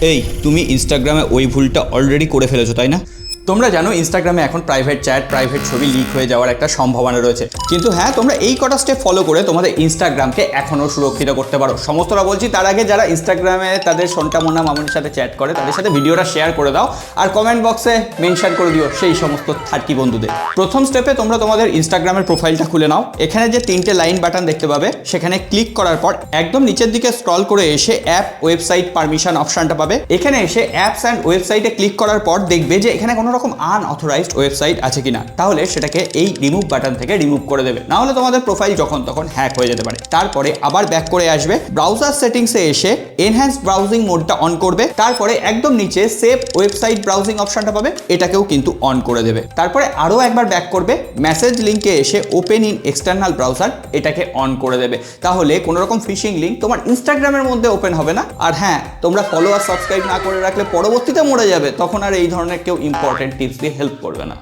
এই তুমি ইনস্টাগ্রামে ওই ভুলটা অলরেডি করে ফেলেছো তাই না? তোমরা জানো ইনস্টাগ্রামে এখন প্রাইভেট চ্যাট, প্রাইভেট ছবি লিক হয়ে যাওয়ার একটা সম্ভাবনা রয়েছে। কিন্তু হ্যাঁ, তোমরা এই কটা স্টেপ ফলো করে তোমাদের ইনস্টাগ্রামকে এখনও সুরক্ষিত করতে পারো। সমস্তটা বলছি, তার আগে যারা ইনস্টাগ্রামে তাদের সন্টা মোনা মামুনির সাথে চ্যাট করে তাদের সাথে ভিডিওটা শেয়ার করে দাও আর কমেন্ট বক্সে মেনশন করে দিও সেই সমস্ত 30 বন্ধুদের। প্রথম স্টেপে তোমরা তোমাদের ইনস্টাগ্রামের প্রোফাইলটা খুলে নাও। এখানে যে 3টে লাইন বাটন দেখতে পাবে সেখানে ক্লিক করার পর একদম নিচের দিকে স্ক্রল করে এসে অ্যাপ ওয়েবসাইট পারমিশন অপশনটা পাবে। এখানে এসে অ্যাপস অ্যান্ড ওয়েবসাইটে ক্লিক করার পর দেখবে যে এখানে কোনো রকম আনঅথরাইজড ওয়েবসাইট আছে কিনা, তাহলে সেটাকে এই রিমুভ বাটন থেকে রিমুভ করে দেবে, না হলে তোমাদের প্রোফাইল যখন তখন হ্যাক হয়ে যেতে পারে। তারপরে আবার ব্যাক করে আসবে, ব্রাউজার সেটিংসে এসে এনহ্যান্সড ব্রাউজিং মোডটা অন করবে। তারপরে একদম নিচে সেভ ওয়েবসাইট ব্রাউজিং অপশনটা পাবে, এটাকেও কিন্তু অন করে দেবে। তারপরে আরও একবার ব্যাক করবে, মেসেজ লিঙ্কে এসে ওপেন ইন এক্সটার্নাল ব্রাউজার এটাকে অন করে দেবে। তাহলে কোনো রকম ফিশিং লিঙ্ক তোমার ইনস্টাগ্রামের মধ্যে ওপেন হবে না। আর হ্যাঁ, তোমরা ফলো আর সাবস্ক্রাইব না করে রাখলে পরবর্তীতে মরে যাবে, তখন আর এই ধরনের কেউ ইম্পর্টেন্ট টিপস দিয়ে হেল্প করবে না।